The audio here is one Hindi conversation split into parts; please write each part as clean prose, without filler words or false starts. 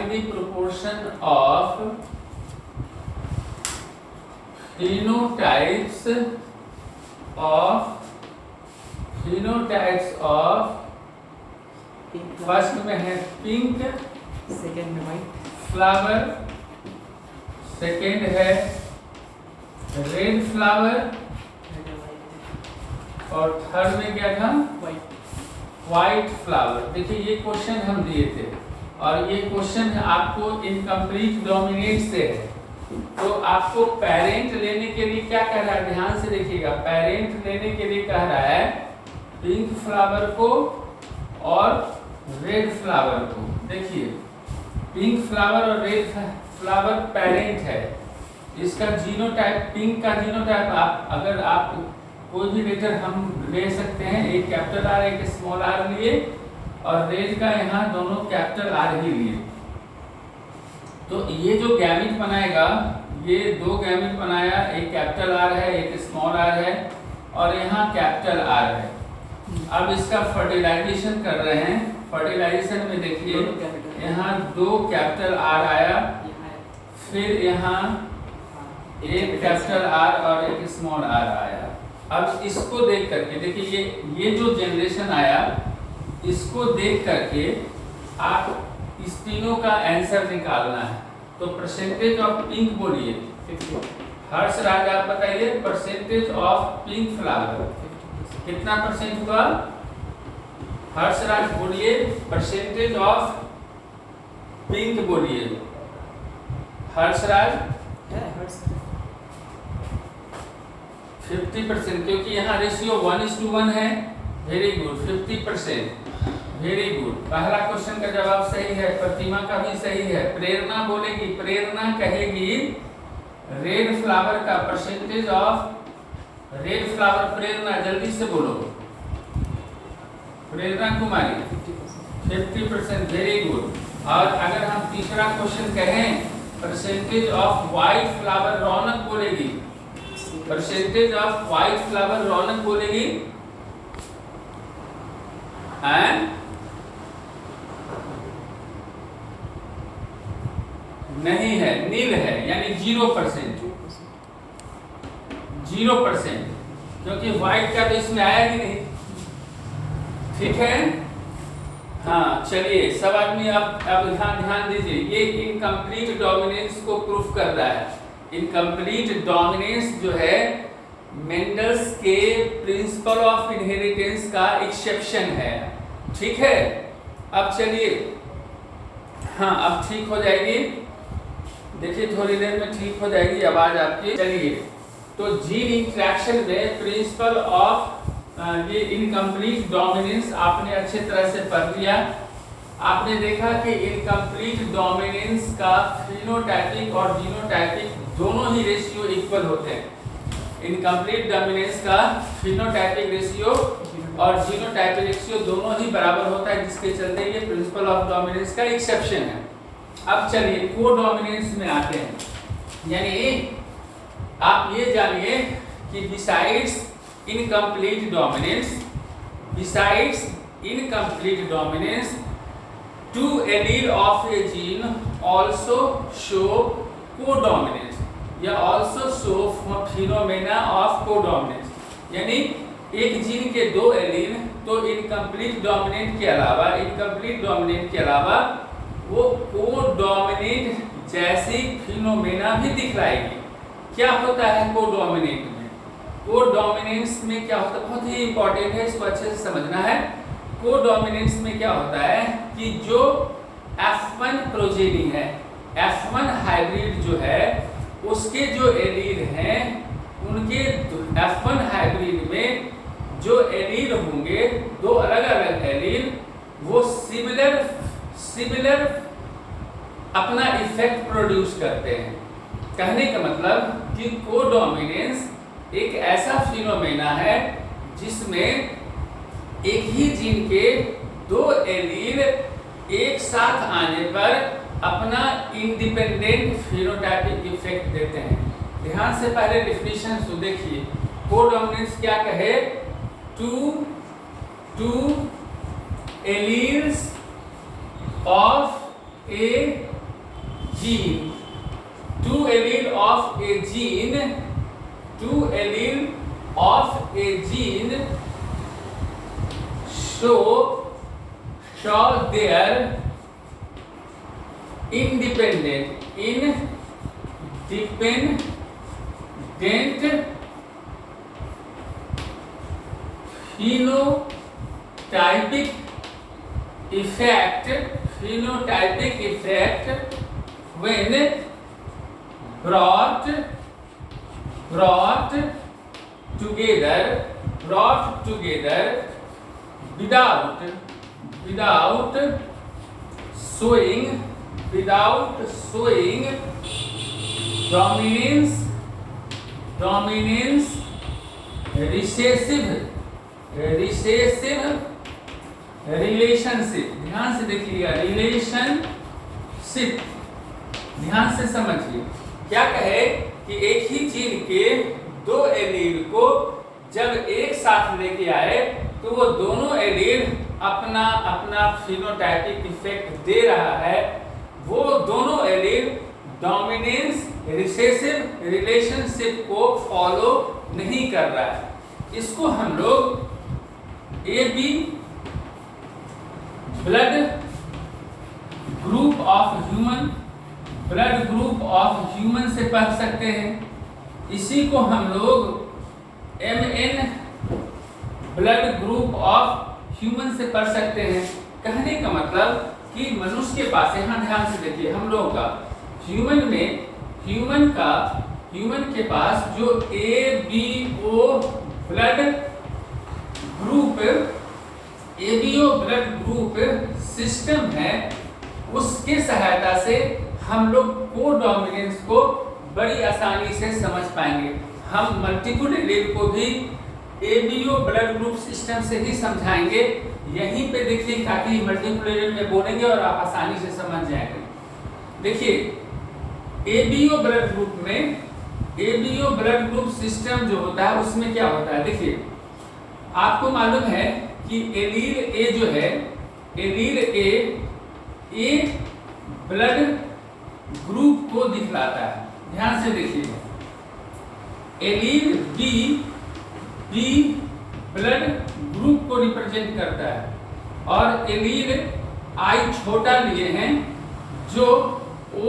find the proportion of phenotypes of first में है पिंक, सेकेंड में व्हाइट, फ्लावर, सेकेंड है रेड फ्लावर और थर्ड में क्या था? White flower. देखिए ये क्वेश्चन हम दिए थे और ये क्वेश्चन आपको इनकम्प्लीट डोमिनेट से है, तो आपको पेरेंट लेने के लिए क्या कह रहा है, ध्यान से देखिएगा। पेरेंट लेने के लिए कह रहा है पिंक फ्लावर को और रेड फ्लावर को। देखिए पिंक फ्लावर और रेड फ्लावर पेरेंट है, इसका जीनोटाइप, पिंक का जीनोटाइप अगर आप कोई भी लेटर हम ले सकते हैं, एक कैपिटल आर एक स्मॉल आर लिए और रेड का यहाँ दोनों कैपिटल आर ही लिए। तो ये जो गैमेट बनाएगा, ये दो गैमेट बनाया, एक कैपिटल आर है एक स्मॉल आर है और यहाँ कैपिटल आर है। अब इसका फर्टिलाइजेशन कर रहे हैं। फर्टिलाइजेशन में देखिए यहाँ दो कैपिटल आर आया, फिर यहाँ एक कैपिटल आर और एक स्मॉल आर आया। अब इसको देख करके देखिए ये जो जनरेशन आया, इसको देख करके आप इस तीनों का आंसर निकालना है। तो परसेंटेज ऑफ पिंक बोलिए, हर्षराज आप बताइए परसेंटेज ऑफ पिंक फ्लावर कितना परसेंट हुआ? हर्षराज बोलिए परसेंटेज ऑफ पिंक बोलिए। हर्षराज 50%, क्योंकि यहाँ रेशियो 1:1 है। Very good, 50%, very good. पहला क्वेश्चन का जवाब सही है, प्रतिमा का भी सही है। प्रेरणा बोलेगी, प्रेरणा कहेगी रेड फ्लावर का परसेंटेज ऑफ रेड फ्लावर। प्रेरणा जल्दी से बोलो, प्रेरणा कुमारी 50%, वेरी गुड। और अगर हम तीसरा क्वेश्चन कहें परसेंटेज ऑफ व्हाइट फ्लावर, रौनक बोलेगी परसेंटेज ऑफ व्हाइट फ्लावर, रौनक बोलेगी एंड नहीं है, नील है, यानी 0%, 0%, क्योंकि व्हाइट का तो इसमें आया ही नहीं। ठीक है, हाँ चलिए सब आदमी अब ध्यान दीजिए। ये इनकम्प्लीट डोमिनेंस को प्रूफ कर रहा है। इनकम्प्लीट डोमिनेंस जो है मेंडल्स के प्रिंसिपल ऑफ इनहेरिटेंस का एक्सेप्शन है। ठीक है, अब चलिए, हाँ अब ठीक हो जाएगी। देखिए थोड़ी देर में ठीक हो जाएगी आवाज आपकी। चलिए, तो जीन इंटरेक्शन में प्रिंसिपल ऑफ ये इनकम्प्लीट डोमिनेंस आपने अच्छे तरह से पढ़ लिया। आपने देखा कि इनकम्प्लीट डोमिनेंस का फिनोटाइपिक और जीनोटाइपिक दोनों ही रेशियो इक्वल होते हैं। इनकम्प्लीट डोमिनेंस का फिनोटाइपिक रेशियो और जीनोटाइपिक रेशियो दोनों ही बराबर होता है, जिसके चलते ये प्रिंसिपल ऑफ डोमिनेंस का एक्सेप्शन है। अब चलिए कोडोमिनेंस में आते हैं। यानी आप ये जानिए कि besides incomplete dominance two allele of a gene also show codominance या also show phenomena of codominance। यानी एक जीन के दो एलील तो इनकम्प्लीट डोमिनेंट के अलावा वो कोडोमिनेंट जैसी फिनोमेना भी दिखलाएगी। क्या होता है कोडोमिनेंट में? कोडोमिनेंस में क्या होता है, बहुत ही इंपॉर्टेंट है, इसको अच्छे से समझना है। कोडोमिनेंस में क्या होता है कि जो F1 प्रोजेनी है, F1 हाइब्रिड जो है, उसके जो एलील हैं, उनके F1 हाइब्रिड में जो एलील होंगे, दो अलग अलग एलील, वो सिमिलर अपना इफेक्ट प्रोड्यूस करते हैं। कहने का मतलब कि कोडोमिनेंस एक ऐसा फिनोमेना है जिसमें एक ही जीन के दो एलील एक साथ आने पर अपना इंडिपेंडेंट फिनोटाइपिक इफेक्ट देते हैं। ध्यान से पहले डेफिनेशन तो देखिए। कोडोमिनेंस क्या कहे? Two alleles of a gene, two allele of a gene, two allele of a gene show their independent phenotypic effect when brought together without showing dominance recessive relationship। ध्यान से देखिएगा, रिलेशनशिप, ध्यान से समझिए। क्या कहे कि एक ही जीन के दो एलील को जब एक साथ लेके आए तो वो दोनों एलील अपना अपना फिनोटाइपिक इफेक्ट दे रहा है। वो दोनों एलील डोमिनेंस रिसेसिव रिलेशनशिप को फॉलो नहीं कर रहा है। इसको हम लोग AB blood group of human से पढ़ सकते हैं। इसी को हम लोग MN blood group of human से पढ़ सकते हैं। कहने का मतलब कि मनुष्य के पास, यहाँ ध्यान से देखिए, हम लोगों का ह्यूमन के पास जो ABO ब्लड ग्रुप सिस्टम है, उसके सहायता से हम लोग कोडोमिनेंस को बड़ी आसानी से समझ पाएंगे। हम मल्टीपल एलील को भी ABO ब्लड ग्रुप सिस्टम से ही समझाएंगे। यहीं पे देखिए, ताकि मल्टीपल एलील में बोलेंगे और आप आसानी से समझ जाएंगे। देखिए, ABO ब्लड ग्रुप सिस्टम जो होता है उसमें क्या होता है, देखिए आपको मालूम है कि एलील A जो है, एलील A ब्लड ग्रुप को दिखलाता है। ध्यान से देखिएगा। एलील B ब्लड ग्रुप को रिप्रेजेंट करता है और एलील I छोटा लिए हैं जो O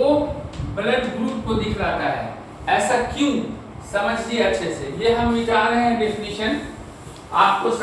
ब्लड ग्रुप को दिखलाता है। ऐसा क्यों, समझिए अच्छे से। ये हम मिटा रहे हैं डेफिनेशन, आपको समझ